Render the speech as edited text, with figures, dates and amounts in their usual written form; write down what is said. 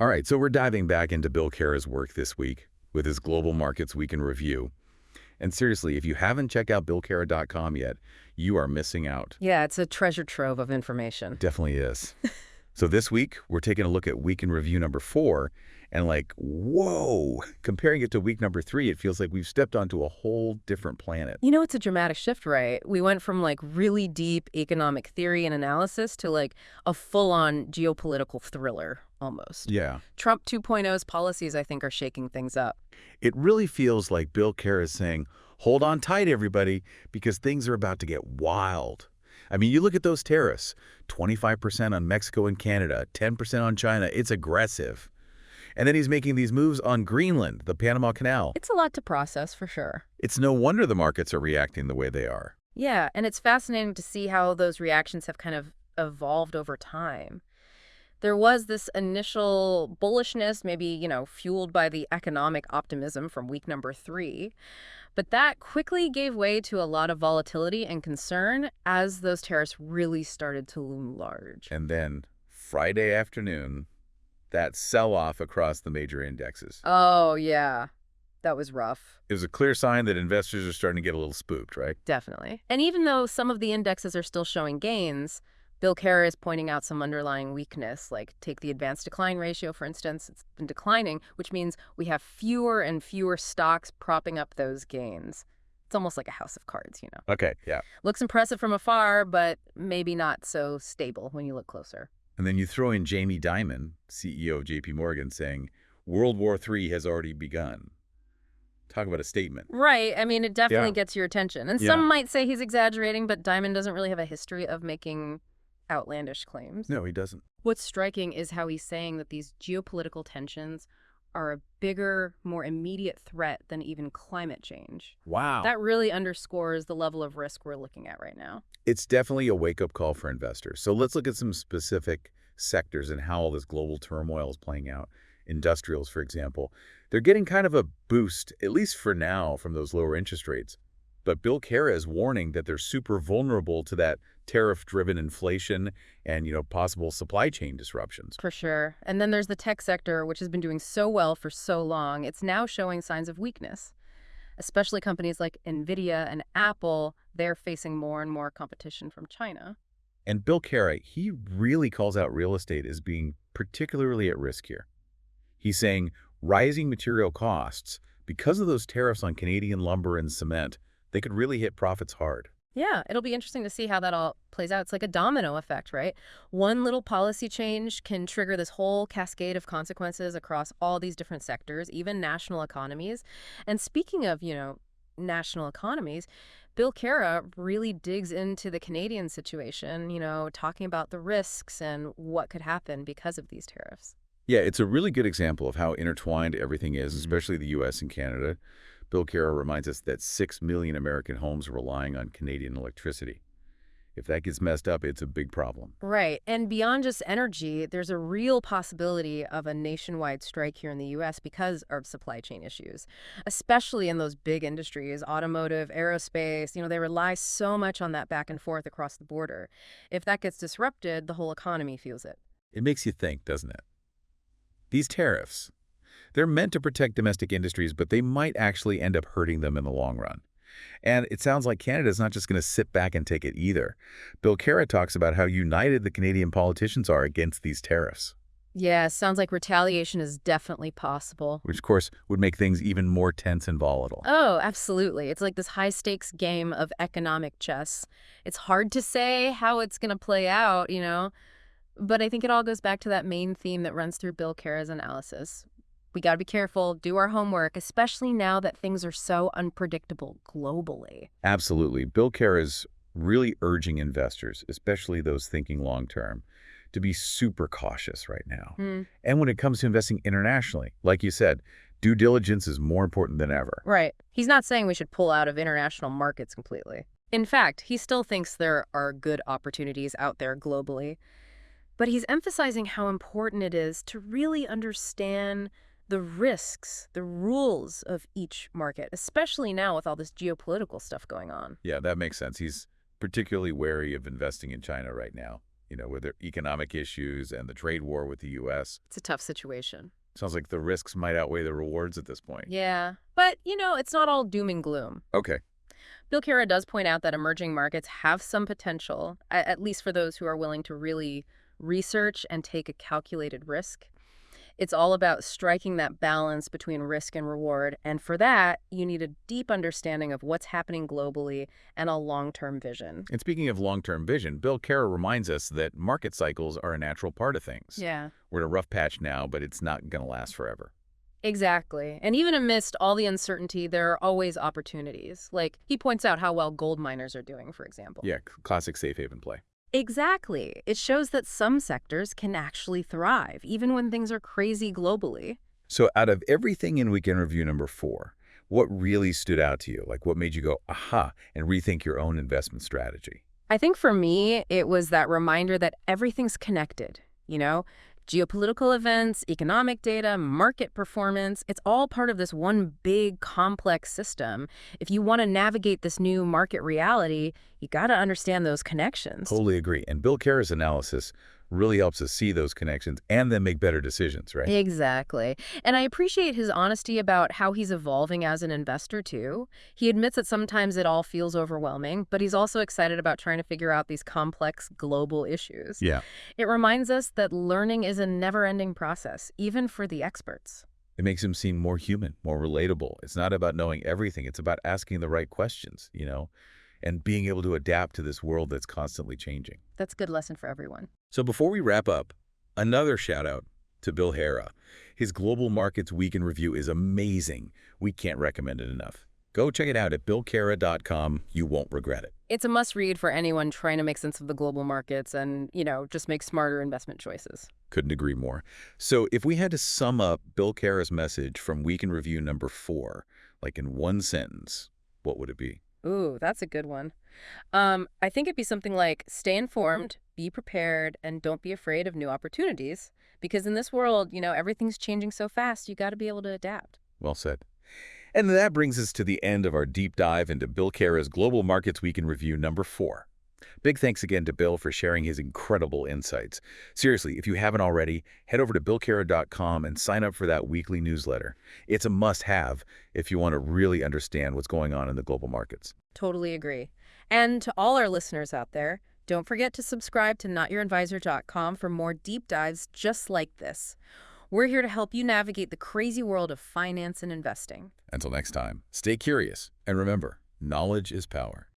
All right, so we're diving back into Bill Cara's work this week with his Global Markets Week in Review. And seriously, if you haven't checked out BillCara.com yet, you are missing out. Yeah, it's a treasure trove of information. It definitely is. So this week, we're taking a look at Week in Review number 4, and whoa, comparing it to week number 3, it feels like we've stepped onto a whole different planet. You know, it's a dramatic shift, right? We went from really deep economic theory and analysis to a full-on geopolitical thriller almost. Yeah. Trump 2.0's policies, I think, are shaking things up. It really feels like Bill Cara is saying, hold on tight, everybody, because things are about to get wild. I mean, you look at those tariffs, 25% on Mexico and Canada, 10% on China. It's aggressive. And then he's making these moves on Greenland, the Panama Canal. It's a lot to process, for sure. It's no wonder the markets are reacting the way they are. Yeah, and it's fascinating to see how those reactions have kind of evolved over time. There was this initial bullishness, maybe, fueled by the economic optimism from week number 3. But that quickly gave way to a lot of volatility and concern as those tariffs really started to loom large. And then Friday afternoon, that sell-off across the major indexes. Oh, yeah. That was rough. It was a clear sign that investors are starting to get a little spooked, right? Definitely. And even though some of the indexes are still showing gains, Bill Cara is pointing out some underlying weakness, like take the advanced decline ratio, for instance. It's been declining, which means we have fewer and fewer stocks propping up those gains. It's almost like a house of cards, Okay, yeah. Looks impressive from afar, but maybe not so stable when you look closer. And then you throw in Jamie Dimon, CEO of JP Morgan, saying World War III has already begun. Talk about a statement. Right. I mean, it definitely gets your attention. And Yeah. some might say he's exaggerating, but Dimon doesn't really have a history of making outlandish claims. No, he doesn't. What's striking is how he's saying that these geopolitical tensions are a bigger, more immediate threat than even climate change. Wow. That really underscores the level of risk we're looking at right now. It's definitely a wake-up call for investors. So let's look at some specific sectors and how all this global turmoil is playing out. Industrials, for example, they're getting kind of a boost, at least for now, from those lower interest rates. But Bill Cara is warning that they're super vulnerable to that tariff-driven inflation and, possible supply chain disruptions. For sure. And then there's the tech sector, which has been doing so well for so long. It's now showing signs of weakness. Especially companies like NVIDIA and Apple, they're facing more and more competition from China. And Bill Cara, he really calls out real estate as being particularly at risk here. He's saying rising material costs, because of those tariffs on Canadian lumber and cement, they could really hit profits hard. Yeah, it'll be interesting to see how that all plays out. It's like a domino effect, right? One little policy change can trigger this whole cascade of consequences across all these different sectors, even national economies. And speaking of, national economies, Bill Cara really digs into the Canadian situation, talking about the risks and what could happen because of these tariffs. Yeah, it's a really good example of how intertwined everything is, especially the U.S. and Canada. Bill Cara reminds us that 6 million American homes are relying on Canadian electricity. If that gets messed up, it's a big problem. Right. And beyond just energy, there's a real possibility of a nationwide strike here in the U.S. because of supply chain issues, especially in those big industries, automotive, aerospace. They rely so much on that back and forth across the border. If that gets disrupted, the whole economy feels it. It makes you think, doesn't it? These tariffs, they're meant to protect domestic industries, but they might actually end up hurting them in the long run. And it sounds like Canada's not just going to sit back and take it either. Bill Cara talks about how united the Canadian politicians are against these tariffs. Yeah, sounds like retaliation is definitely possible. Which, of course, would make things even more tense and volatile. Oh, absolutely. It's like this high-stakes game of economic chess. It's hard to say how it's going to play out, But I think it all goes back to that main theme that runs through Bill Cara's analysis. We got to be careful, do our homework, especially now that things are so unpredictable globally. Absolutely. Bill Cara is really urging investors, especially those thinking long-term, to be super cautious right now. And when it comes to investing internationally, like you said, due diligence is more important than ever. Right. He's not saying we should pull out of international markets completely. In fact, he still thinks there are good opportunities out there globally. But he's emphasizing how important it is to really understand the risks, the rules of each market, especially now with all this geopolitical stuff going on. Yeah, that makes sense. He's particularly wary of investing in China right now. with their economic issues and the trade war with the U.S. It's a tough situation. Sounds like the risks might outweigh the rewards at this point. Yeah, but, it's not all doom and gloom. Okay. Bill Cara does point out that emerging markets have some potential, at least for those who are willing to really research and take a calculated risk. It's all about striking that balance between risk and reward, and for that, you need a deep understanding of what's happening globally and a long-term vision. And speaking of long-term vision, Bill Cara reminds us that market cycles are a natural part of things. Yeah. We're in a rough patch now, but it's not going to last forever. Exactly. And even amidst all the uncertainty, there are always opportunities. Like, he points out how well gold miners are doing, for example. Yeah, classic safe haven play. Exactly. It shows that some sectors can actually thrive, even when things are crazy globally. So out of everything in Weekend Review number 4, what really stood out to you? Like what made you go, aha, and rethink your own investment strategy? I think for me, it was that reminder that everything's connected, Geopolitical events, economic data, market performance, it's all part of this one big, complex system. If you want to navigate this new market reality, you got to understand those connections. Totally agree. And Bill Cara's analysis really helps us see those connections and then make better decisions, right? Exactly. And I appreciate his honesty about how he's evolving as an investor, too. He admits that sometimes it all feels overwhelming, but he's also excited about trying to figure out these complex global issues. Yeah. It reminds us that learning is a never-ending process, even for the experts. It makes him seem more human, more relatable. It's not about knowing everything. It's about asking the right questions, and being able to adapt to this world that's constantly changing. That's a good lesson for everyone. So before we wrap up, another shout out to Bill Cara. His Global Markets Week in Review is amazing. We can't recommend it enough. Go check it out at billcara.com. You won't regret it. It's a must-read for anyone trying to make sense of the global markets and, just make smarter investment choices. Couldn't agree more. So if we had to sum up Bill Cara's message from Week in Review number 4, like in one sentence, what would it be? Ooh, that's a good one. I think it'd be something like, stay informed, be prepared, and don't be afraid of new opportunities. Because in this world, everything's changing so fast, you got to be able to adapt. Well said. And that brings us to the end of our deep dive into Bill Cara's Global Markets Week in Review number 4. Big thanks again to Bill for sharing his incredible insights. Seriously, if you haven't already, head over to billcara.com and sign up for that weekly newsletter. It's a must-have if you want to really understand what's going on in the global markets. Totally agree. And to all our listeners out there, don't forget to subscribe to notyouradvisor.com for more deep dives just like this. We're here to help you navigate the crazy world of finance and investing. Until next time, stay curious, and remember, knowledge is power.